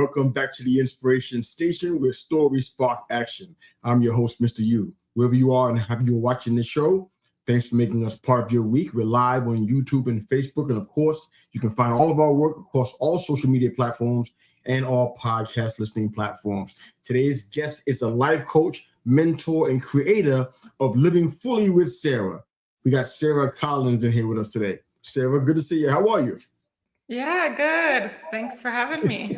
Welcome back to the Inspiration Station where stories spark action. I'm your host, Mr. U. Wherever you are and have you watching this show, thanks for making us part of your week. We're live on YouTube and Facebook. And of course, you can find all of our work across all social media platforms and all podcast listening platforms. Today's guest is a life coach, mentor, and creator of Living Fully with Sarah. We got Sarah Collins in here with us today. Sarah, good to see you. How are you? Yeah, good. Thanks for having me.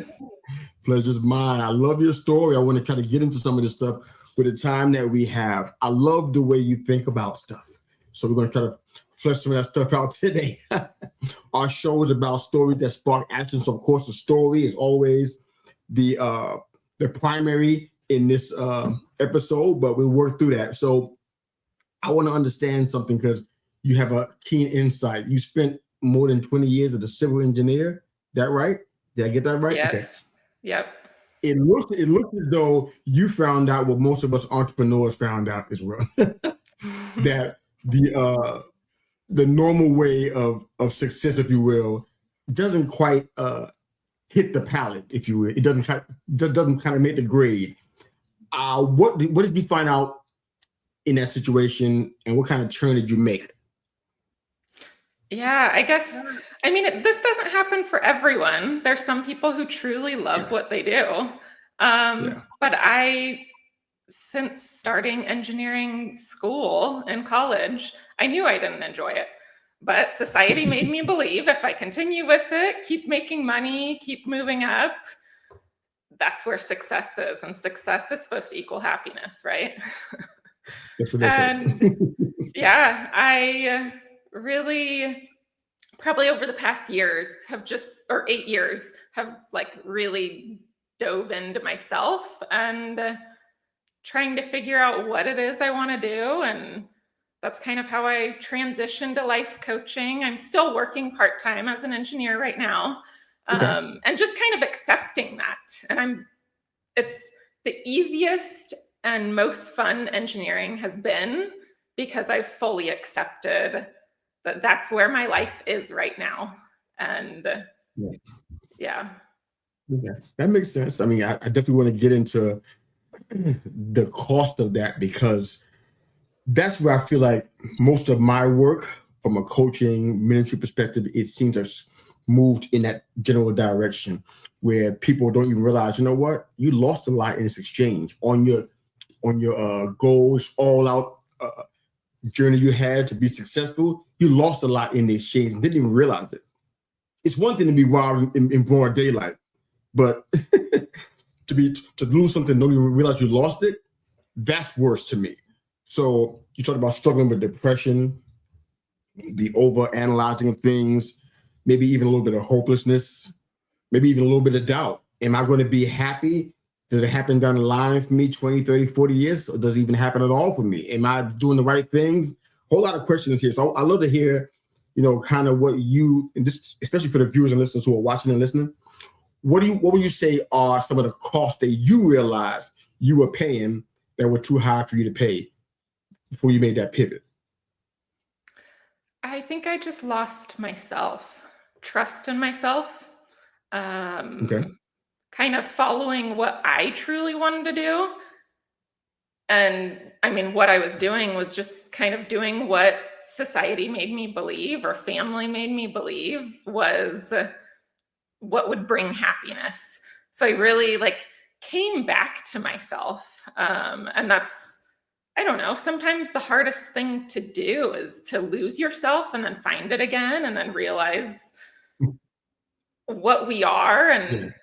Pleasure's mine. I love your story. I want to kind of get into some of this stuff with the time that we have. I love the way you think about stuff. So we're going to try to flesh some of that stuff out today. Our show is about stories that spark action. So of course, the story is always the primary in this episode, but we work through that. So I want to understand something because you have a keen insight. You spent more than 20 years as a civil engineer. That right? Did I get that right? Yes. Okay. Yep. It looks as though you found out what most of us entrepreneurs found out as well. That the normal way of success, if you will, doesn't quite hit the palate, if you will. It doesn't kind of make the grade. What did you find out in that situation, and what kind of turn did you make? Yeah, I guess, this doesn't happen for everyone. There's some people who truly love what they do. But since starting engineering school in college, I knew I didn't enjoy it. But society made me believe if I continue with it, keep making money, keep moving up, that's where success is. And success is supposed to equal happiness, right? And yeah, I really probably over the past 8 years have like really dove into myself and trying to figure out what it is I want to do. And that's kind of how I transitioned to life coaching. I'm still working part-time as an engineer right now. And just kind of accepting that. And it's the easiest and most fun engineering has been because I've fully accepted that that's where my life is right now. And yeah. Okay. That makes sense. I definitely want to get into the cost of that because that's where I feel like most of my work from a coaching ministry perspective, it seems to have moved in that general direction where people don't even realize, you know what, you lost a lot in this exchange on your goals, all out journey you had to be successful. You lost a lot in the exchange and didn't even realize it. It's one thing to be robbed in broad daylight, but to lose something, don't even realize you lost it, that's worse to me. So you talk about struggling with depression, the over-analyzing of things, maybe even a little bit of hopelessness, maybe even a little bit of doubt. Am I going to be happy? Does it happen down the line for me 20, 30, 40 years? Or does it even happen at all for me? Am I doing the right things? Whole lot of questions here. So I love to hear, kind of what you, and this, especially for the viewers and listeners who are watching and listening, what would you say are some of the costs that you realized you were paying that were too high for you to pay before you made that pivot? I think I just lost myself, trust in myself, kind of following what I truly wanted to do. And what I was doing was just kind of doing what society made me believe or family made me believe was what would bring happiness. So I really came back to myself. And that's, I don't know, sometimes the hardest thing to do is to lose yourself and then find it again and then realize what we are. And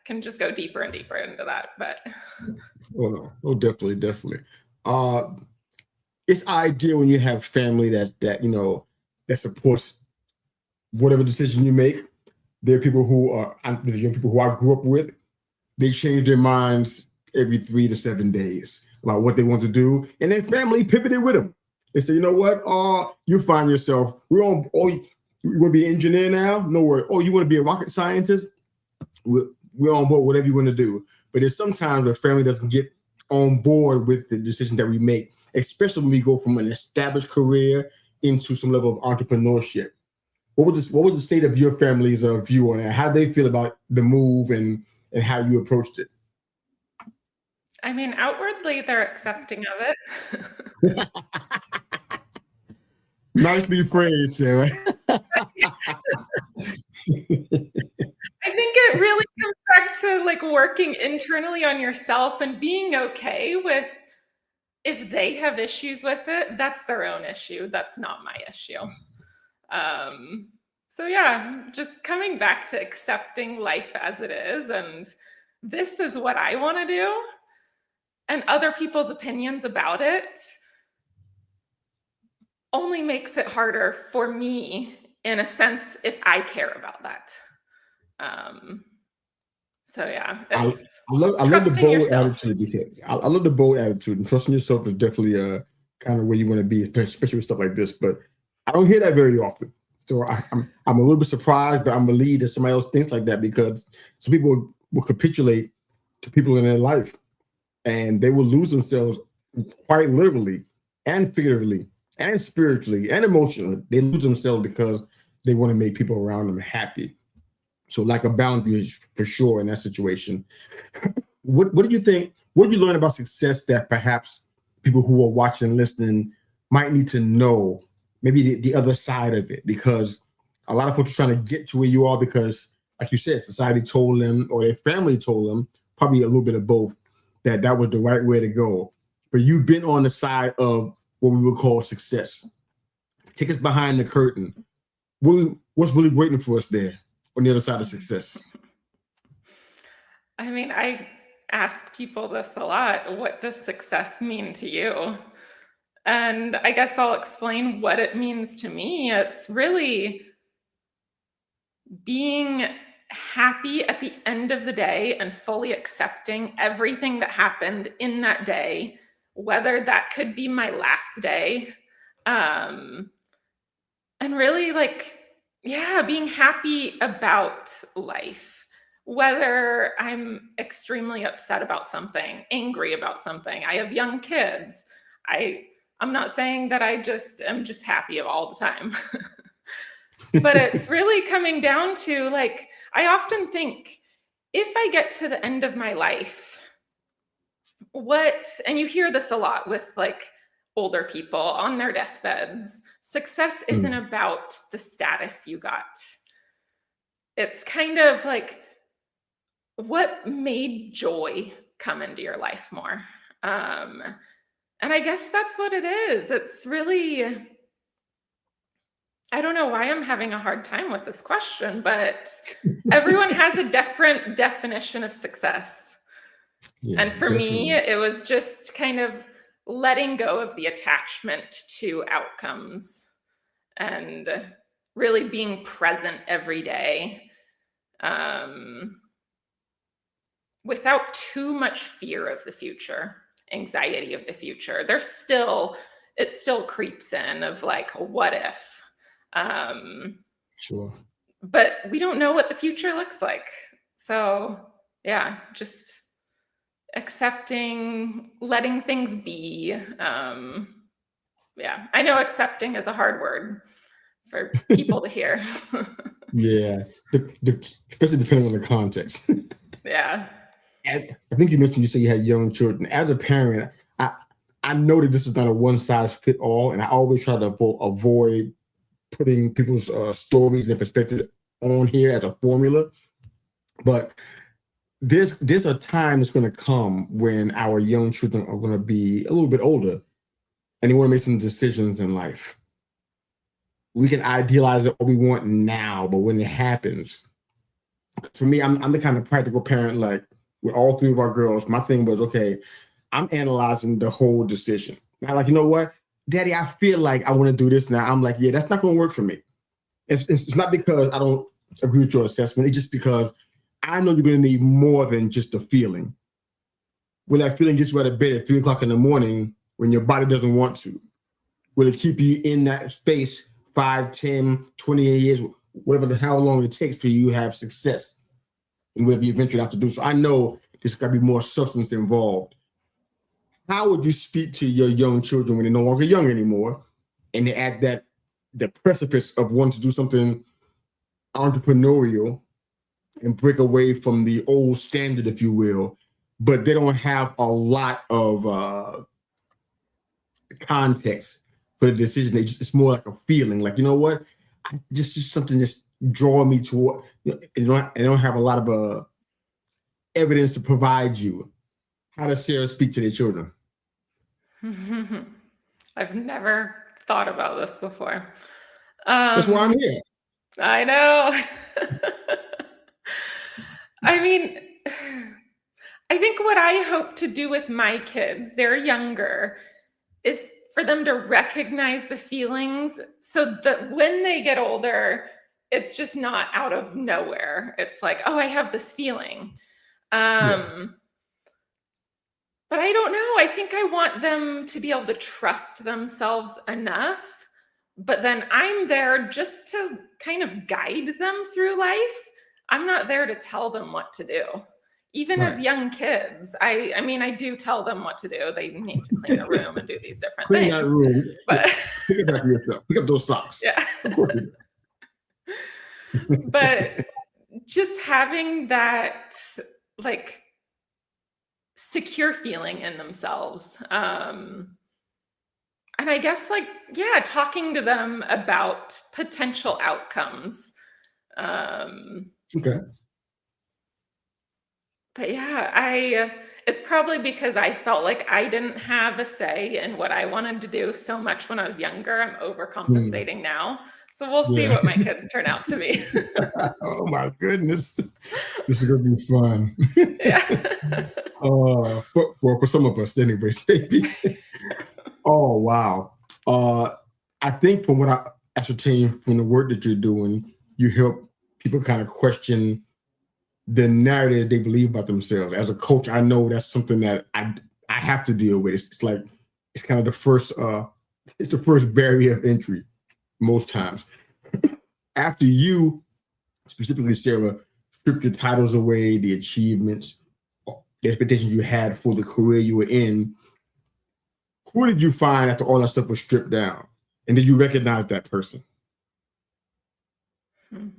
can just go deeper and deeper into that. But definitely. It's ideal when you have family that supports whatever decision you make. There are people who are the young people who I grew up with. They change their minds every 3 to 7 days about what they want to do, and then family pivoted with them. They say, you know what? You find yourself. You want to be an engineer now? No worry. You want to be a rocket scientist? We're on board, whatever you want to do. But there's sometimes the family doesn't get on board with the decisions that we make, especially when we go from an established career into some level of entrepreneurship. What was the state of your family's view on that? How they feel about the move and and how you approached it? I mean, outwardly, they're accepting of it. Nicely phrased, Sarah. I think it really comes back to like working internally on yourself and being okay with if they have issues with it, that's their own issue. That's not my issue. So yeah, just coming back to accepting life as it is, and this is what I want to do, and other people's opinions about it only makes it harder for me, in a sense, if I care about that. So yeah, I it's love the trusting bold yourself. attitude. Because I love the bold attitude, and trusting yourself is definitely kind of where you want to be, especially with stuff like this. But I don't hear that very often. So I'm a little bit surprised, but I'm relieved that somebody else thinks like that, because some people will capitulate to people in their life, and they will lose themselves quite literally and figuratively and spiritually and emotionally. They lose themselves because they want to make people around them happy. So like a boundary is for sure in that situation. What do you think? What do you learn about success that perhaps people who are watching and listening might need to know? Maybe the other side of it, because a lot of folks are trying to get to where you are because, like you said, society told them or their family told them, probably a little bit of both, that that was the right way to go. But you've been on the side of what we would call success. Take us behind the curtain. What's really waiting for us there on the other side of success? I mean, I ask people this a lot. What does success mean to you? And I guess I'll explain what it means to me. It's really being happy at the end of the day and fully accepting everything that happened in that day, whether that could be my last day. And really, like, yeah, being happy about life, whether I'm extremely upset about something, angry about something. I have young kids. I'm not saying that I just am just happy all the time. But it's really coming down to, like, I often think, if I get to the end of my life, and you hear this a lot with like older people on their deathbeds, success isn't about the status you got. It's kind of like, what made joy come into your life more? And I guess that's what it is. It's really, I don't know why I'm having a hard time with this question, but everyone has a different definition of success. Yeah, And for me, it was just kind of letting go of the attachment to outcomes and really being present every day, without too much fear of the future, anxiety of the future. It still creeps in of like, what if? Sure. But we don't know what the future looks like. So yeah, just accepting, letting things be. Yeah, I know accepting is a hard word for people to hear. Yeah, especially depending on the context. Yeah. I think you said you had young children. As a parent, I know that this is not a one size fit all, and I always try to avoid putting people's stories and perspective on here as a formula. But there's a time that's going to come when our young children are going to be a little bit older, and they want to make some decisions in life. We can idealize it what we want now, but when it happens, for me, I'm the kind of practical parent. Like with all three of our girls, my thing was, okay, I'm analyzing the whole decision. I'm like, you know what, Daddy, I feel like I want to do this now. I'm like, yeah, that's not going to work for me. It's not because I don't agree with your assessment. It's just because I know you're going to need more than just a feeling. Will that feeling get you out of bed at 3:00 in the morning when your body doesn't want to? Will it keep you in that space 5, 10, 20 years, how long it takes till you have success and whatever you venture out to do? So I know there's got to be more substance involved. How would you speak to your young children when they're no longer young anymore, and they're at the precipice of wanting to do something entrepreneurial, and break away from the old standard, if you will, but they don't have a lot of context for the decision. It's more like a feeling, like, you know what, just something just draw me toward. They don't have a lot of evidence to provide you. How does Sarah speak to their children? I've never thought about this before. That's why I'm here. I know. I mean, I think what I hope to do with my kids, they're younger, is for them to recognize the feelings so that when they get older, it's just not out of nowhere. It's like, oh, I have this feeling. Yeah. But I don't know. I think I want them to be able to trust themselves enough. But then I'm there just to kind of guide them through life. I'm not there to tell them what to do. Even as Right. young kids, I mean, I do tell them what to do. They need to clean the room and do these different Clean things. that room. But Pick it back yourself. Pick up those socks. yeah. Of course you do. But just having that like secure feeling in themselves. And I guess like, yeah, talking to them about potential outcomes. Okay. But yeah, it's probably because I felt like I didn't have a say in what I wanted to do so much when I was younger. I'm overcompensating now. So we'll see Yeah. what my kids turn out to be. Oh my goodness. This is gonna be fun. Yeah. For some of us, anyways, maybe. Oh wow. I think from what I ascertain from the work that you're doing, you help people kind of question the narrative they believe about themselves. As a coach, I know that's something that I have to deal with. It's like it's kind of it's the first barrier of entry most times. After you, specifically Sarah, stripped your titles away, the achievements, the expectations you had for the career you were in, who did you find after all that stuff was stripped down? And did you recognize that person? Hmm.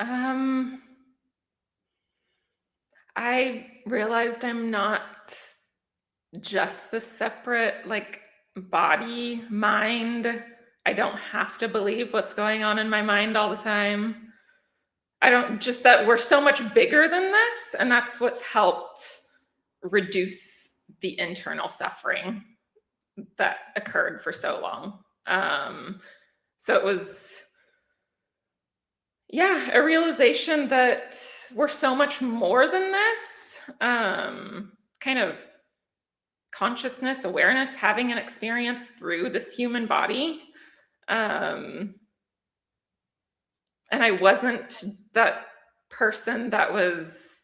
Um, I realized I'm not just the separate like body, mind. I don't have to believe what's going on in my mind all the time. I don't just that we're so much bigger than this, and that's what's helped reduce the internal suffering that occurred for so long. So it was, yeah, a realization that we're so much more than this. Kind of consciousness, awareness, having an experience through this human body. And I wasn't that person that was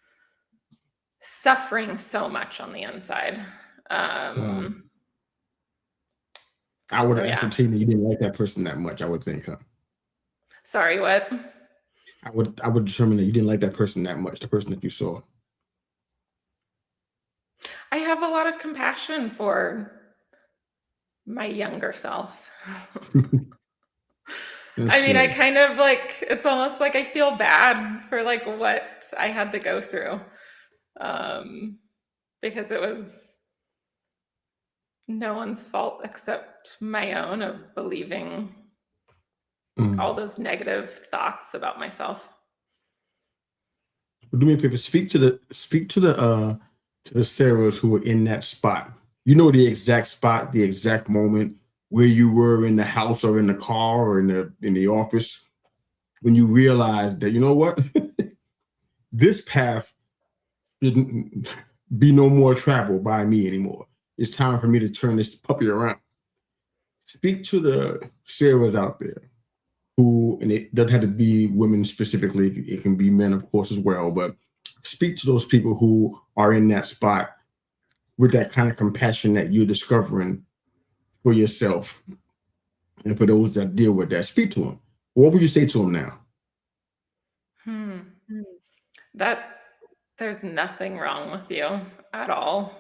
suffering so much on the inside. I would So have yeah. ascertained that you didn't like that person that much. I would think, huh? Sorry, what? I would determine that you didn't like that person that much, the person that you saw. I have a lot of compassion for my younger self. I mean, I Good. kind of like, it's almost like I feel bad for like what I had to go through. Because it was no one's fault except my own of believing all those negative thoughts about myself. Do me a favor. Speak to the Sarahs who were in that spot. You know the exact spot, the exact moment where you were in the house or in the car or in the office when you realized that, you know what, this path shouldn't be no more traveled by me anymore. It's time for me to turn this puppy around. Speak to the Sarahs out there who, and it doesn't have to be women specifically, it can be men, of course, as well, but speak to those people who are in that spot with that kind of compassion that you're discovering for yourself and for those that deal with that. Speak to them. What would you say to them now? Hmm. That there's nothing wrong with you at all.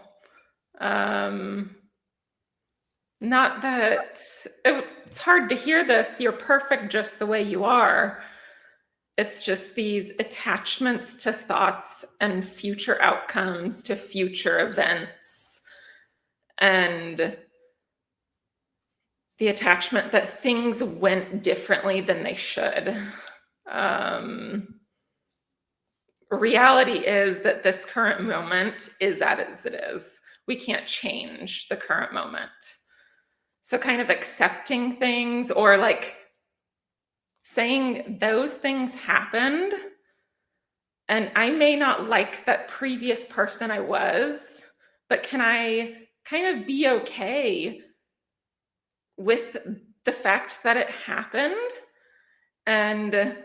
Not that it's hard to hear this. You're perfect just the way you are. it's just these attachments to thoughts and future outcomes, to future events, and the attachment that things went differently than they should. Reality is that this current moment is as it is. We can't change the current moment. So kind of accepting things, or like saying those things happened, and I may not like that previous person I was, but can I kind of be okay with the fact that it happened? And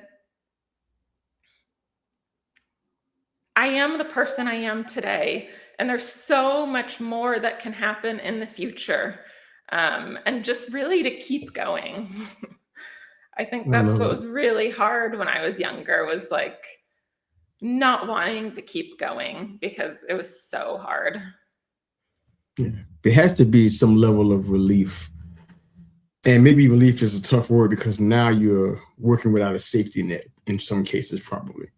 I am the person I am today, and there's so much more that can happen in the future. And just really to keep going. I think I that's love what it. was really hard when I was younger, was like not wanting to keep going because it was so hard. Yeah. There has to be some level of relief. And maybe relief is a tough word because now you're working without a safety net in some cases, probably.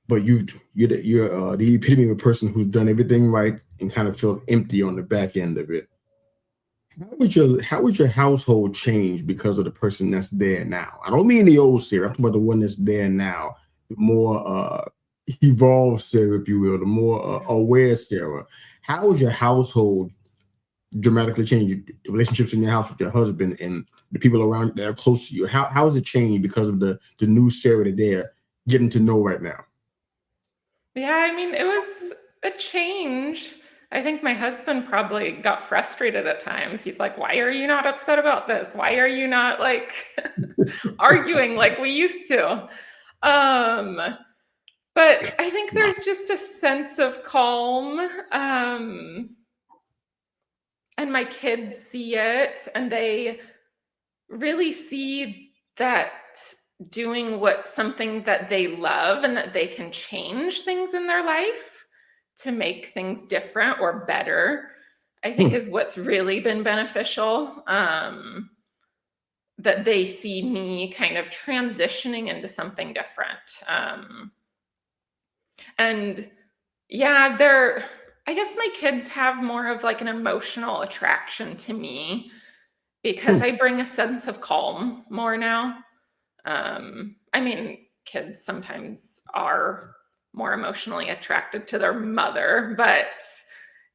But you're the epitome of a person who's done everything right and kind of felt empty on the back end of it. How would your household change because of the person that's there now? I don't mean the old Sarah. I'm talking about the one that's there now, the more evolved Sarah, if you will, the more aware Sarah. How would your household dramatically change? The relationships in your house with your husband and the people around you that are close to you? How has it changed because of the new Sarah that they're getting to know right now? Yeah, I mean, it was a change. I think my husband probably got frustrated at times. He's like, why are you not upset about this? Why are you not like arguing like we used to? Um, but I think Wow. there's just a sense of calm. And my kids see it, and they really see that doing what something that they love and that they can change things in their life to make things different or better, I think Hmm. is what's really been beneficial. That they see me kind of transitioning into something different. And yeah, I guess my kids have more of like an emotional attraction to me because Hmm. I bring a sense of calm more now. I mean, kids sometimes are more emotionally attracted to their mother, but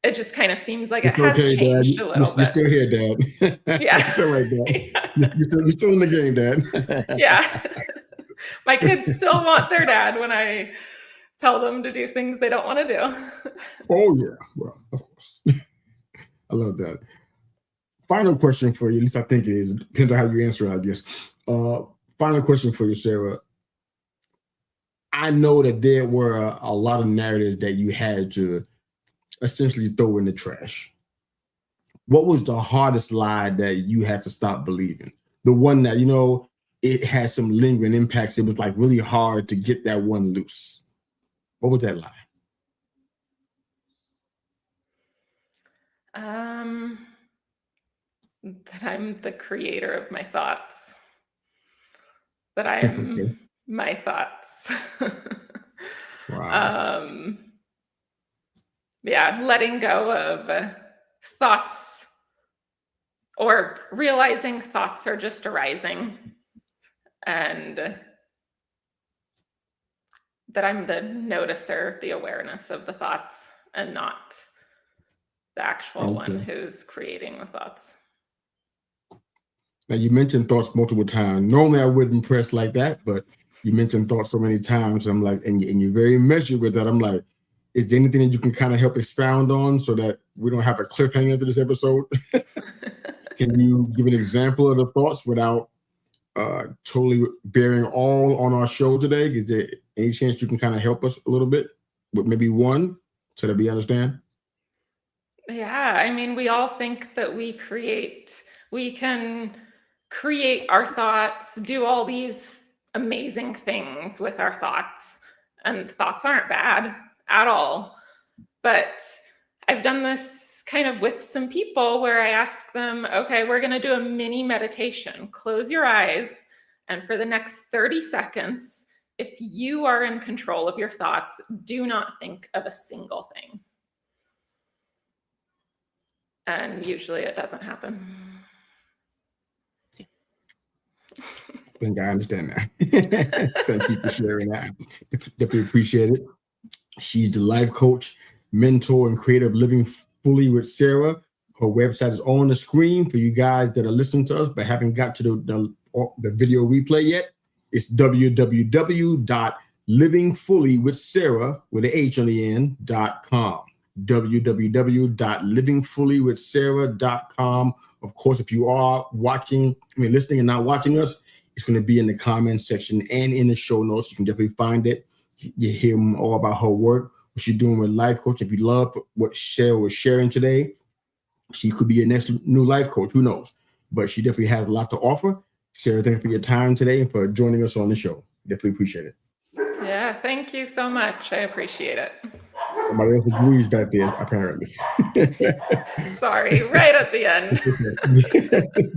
it just kind of seems like it It's has okay, Dad. changed a little You're bit. still here, Dad. Yeah. It's all right, Dad. You're still in the game, Dad. Yeah. My kids still want their dad when I tell them to do things they don't want to do. Oh yeah, well, of course. I love that. Final question for you. At least I think it is. Depends on how you answer it, I guess. Uh, Final question for you, Sarah. I know that there were a lot of narratives that you had to essentially throw in the trash. What was the hardest lie that you had to stop believing? The one that it had some lingering impacts. It was like really hard to get that one loose. What was that lie? Um, that I'm the creator of my thoughts, that Okay. I'm my thoughts. Wow. um, yeah, letting go of thoughts, or realizing thoughts are just arising, and that I'm the noticer, the awareness of the thoughts, and not the actual one Okay. who's creating the thoughts. Now you mentioned thoughts multiple times. Normally I wouldn't press like that, but you mentioned thoughts so many times. I'm like, and you're very measured with that. I'm like, is there anything that you can kind of help expound on so that we don't have a cliffhanger to this episode? Can you give an example of the thoughts without totally bearing all on our show today? Is there any chance you can kind of help us a little bit with maybe one so that we understand? Yeah, I mean, we all think that we can create our thoughts, do all these amazing things with our thoughts, and thoughts aren't bad at all. But I've done this kind of with some people where I ask them, okay, we're going to do a mini meditation. Close your eyes, and for the next 30 seconds, if you are in control of your thoughts, do not think of a single thing. And usually it doesn't happen. I think I understand that. Thank you for sharing that. Definitely appreciate it. She's the life coach, mentor, and creator of Living Fully with Sarah. Her website is on the screen for you guys that are listening to us but haven't got to the video replay yet. It's www.livingfullywithsarah with an H on the end.com. www.livingfullywithsarah.com. Of course, if you are listening and not watching us, it's going to be in the comments section and in the show notes. You can definitely find it. You hear all about her work, what she's doing with life coach. If you love what Sarah was sharing today, she could be your next new life coach. Who knows? But she definitely has a lot to offer. Sarah, thank you for your time today and for joining us on the show. Definitely appreciate it. Yeah, thank you so much. I appreciate it. Somebody else agrees back there, apparently. Sorry, right at the end.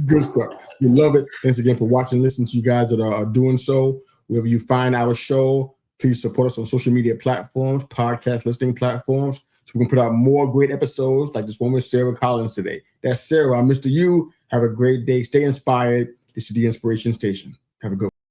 Good stuff. We love it. Thanks again for watching and listening to you guys that are doing so. Wherever you find our show, please support us on social media platforms, podcast listening platforms, so we can put out more great episodes like this one with Sarah Collins today. That's Sarah. I'm Mr. U. Have a great day. Stay inspired. This is the Inspiration Station. Have a good one.